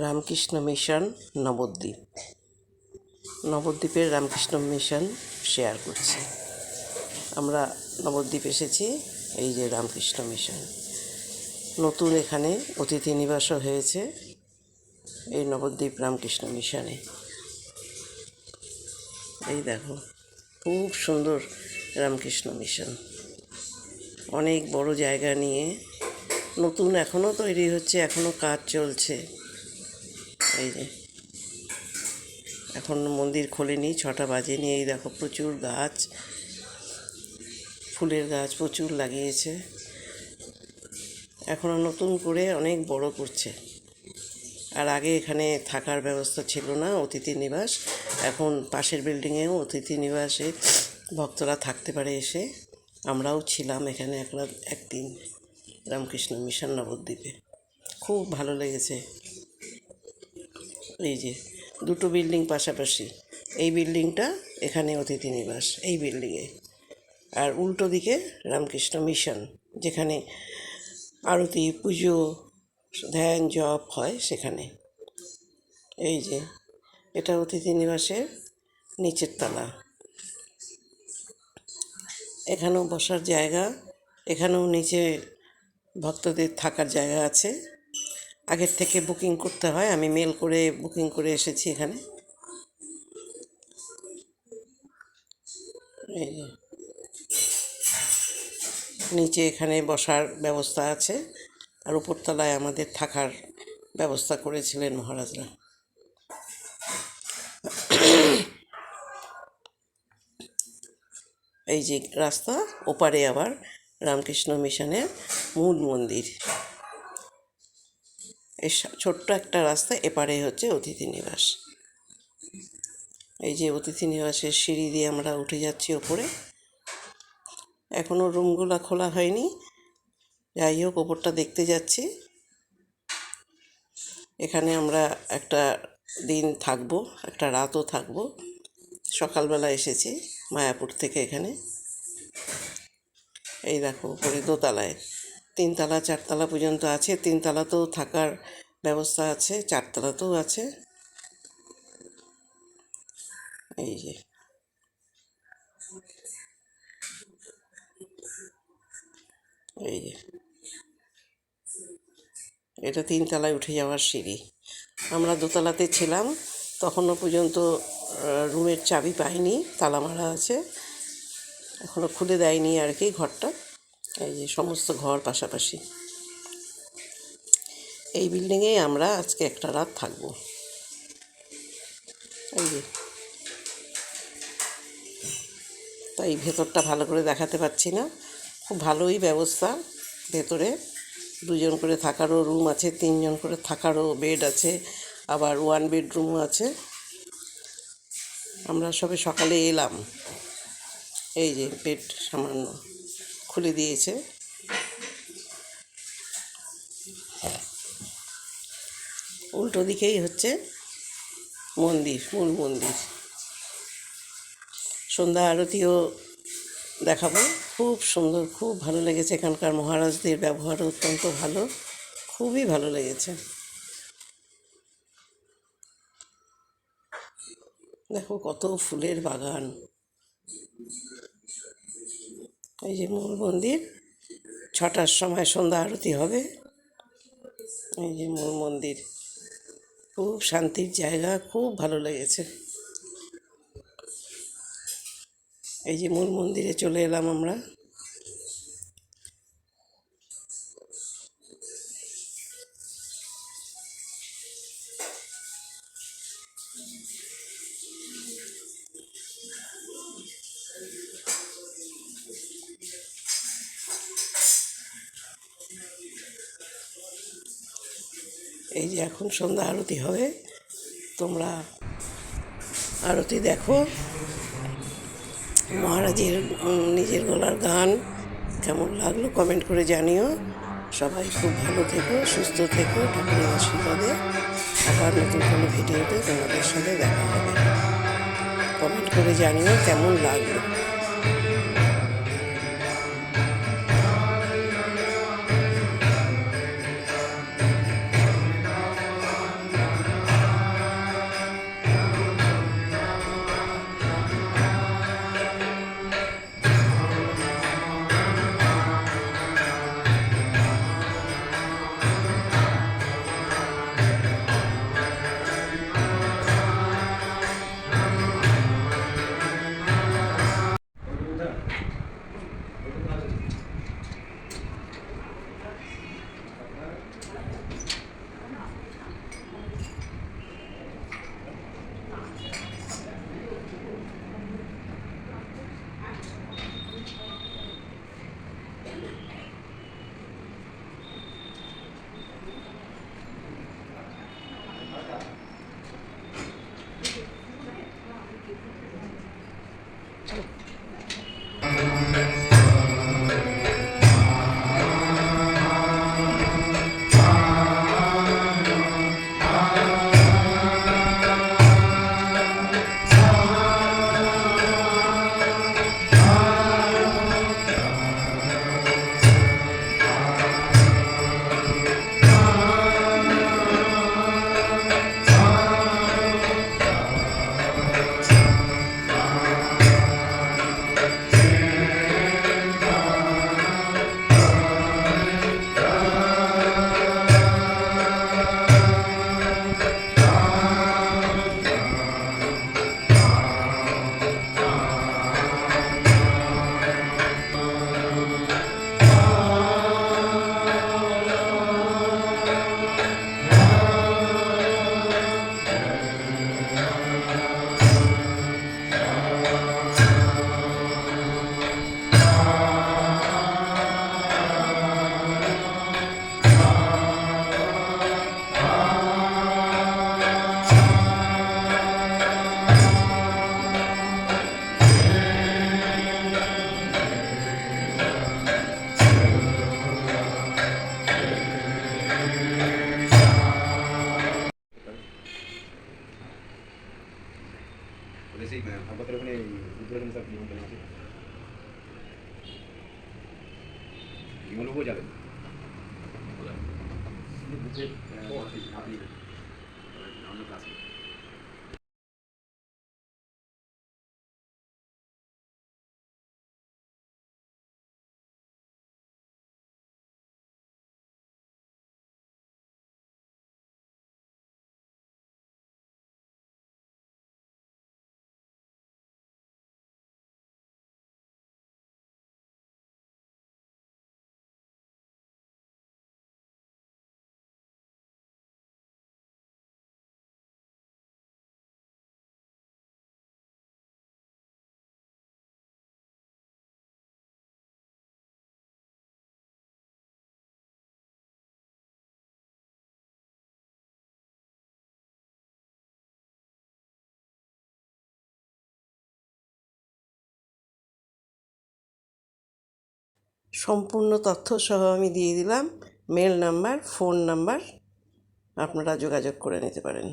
Ramakrishna mission Nabadwip. নবদ্বীপের Ramakrishna mission share করছি। আমরা নবদ্বীপ এসেছি, এই যে রামকৃষ্ণ মিশন। নতুন এখানে অতিথি নিবাসও হয়েছে এই নবদ্বীপ রামকৃষ্ণ মিশনে। এই দেখো, খুব সুন্দর রামকৃষ্ণ মিশন, অনেক বড় জায়গা নিয়ে নতুন, এখনও তৈরি হচ্ছে, এখনও কাজ চলছে। এই যে এখন মন্দির খোলেনি, 6টা বাজেনি। এই দেখো, প্রচুর গাছ, ফুলের গাছ প্রচুর লাগিয়েছে। এখনও নতুন করে অনেক বড় করছে। আর আগে এখানে থাকার ব্যবস্থা ছিল না, অতিথি নিবাস। এখন পাশের বিল্ডিংয়েও অতিথি নিবাসে ভক্তরা থাকতে পারে এসে। আমরাও ছিলাম এখানে একদিন রামকৃষ্ণ মিশন নবদ্বীপে। খুব ভালো লেগেছে। এই যে দুটো বিল্ডিং পাশাপাশি, এই বিল্ডিংটা এখানে অতিথি নিবাস, এই বিল্ডিংয়ে। আর উল্টো দিকে রামকৃষ্ণ মিশন, যেখানে আরতি, পুজো, ধ্যান, জপ হয় সেখানে। এই যে এটা অতিথি নিবাসের নিচের তলা। এখানেও বসার জায়গা, এখানেও নিচে ভক্তদের থাকার জায়গা আছে। আগের থেকে বুকিং করতে হয়, আমি মেল করে বুকিং করে এসেছি এখানে। এই যে নিচে এখানে বসার ব্যবস্থা আছে, আর উপরতলায় আমাদের থাকার ব্যবস্থা করেছিলেন মহারাজরা। এই যে রাস্তা, ওপারে আবার রামকৃষ্ণ মিশনের মূল মন্দির। এই ছোট্ট একটা রাস্তা, এপারে হচ্ছে অতিথি নিবাস। এই যে অতিথি নিবাসের সিঁড়ি দিয়ে আমরা উঠে যাচ্ছি ওপরে। এখনও রুমগুলো খোলা হয়নি, যাই হোক ওপরটা দেখতে যাচ্ছি। এখানে আমরা একটা দিন থাকবো, একটা রাতও থাকবো। সকালবেলা এসেছি মায়াপুর থেকে এখানে। এই দেখো, উপরে দোতলায় 3তলা 4তলা পর্যন্ত আছে। 3তলাতেও থাকার ব্যবস্থা আছে, 4তলাতেও আছে। এই যে এই যে এটা 3তলায় উঠে যাওয়ার সিঁড়ি। আমরা দোতলাতে ছিলাম, তখনও পর্যন্ত রুমের চাবি পাইনি, তালা মারা আছে, এখনও খুলে দেয়নি আর কি ঘরটা। এই যে সমস্ত ঘর পাশাপাশি। এই বিল্ডিংয়েই আমরা আজকে একটা রাত থাকব। এই যে তাই ভেতরটা ভালো করে দেখাতে পাচ্ছি না। খুব ভালোই ব্যবস্থা ভেতরে। 2জন করে থাকারও রুম আছে, 3জন করে থাকারও বেড আছে, আবার 1 বেডরুমও আছে। আমরা সবে সকালে এলাম। এই যে বেড সামান্য খুলে দিয়েছে। উল্টো দিকেই হচ্ছে মন্দির, মূল মন্দির। সন্ধ্যা আরতিও দেখাবো। খুব সুন্দর, খুব ভালো লেগেছে। এখানকার মহারাজদের ব্যবহারও অত্যন্ত ভালো, খুবই ভালো লেগেছে। দেখো কত ফুলের বাগান। এই যে মূল মন্দির, 6টার সময় সন্ধ্যা আরতি হবে। এই যে মূল মন্দির, খুব শান্তির জায়গা, খুব ভালো লেগেছে। এই যে মূল মন্দিরে চলে এলাম আমরা। এই যে এখন সন্ধ্যা আরতি হবে, তোমরা আরতি দেখো। মহারাজের নিজের গলার গান কেমন লাগলো কমেন্ট করে জানিও। সবাই খুব ভালো থেকো, সুস্থ থেকো, ঠাকুরের আশীর্বাদে। আবার নতুন কোনো ভিডিওতে তোমাদের সাথে দেখা হবে। কমেন্ট করে জানিও কেমন লাগলো। হাসপাতালের ওখানে উদ্বোধন স্যার নিমন্ত্রণ আছে, বিমলবাবুও যাবেন। আপনি অন্য ক্লাসে সম্পূর্ণ তথ্য সহ আমি দিয়ে দিলাম, মেল নাম্বার, ফোন নাম্বার, আপনারা যোগাযোগ করে নিতে পারেন।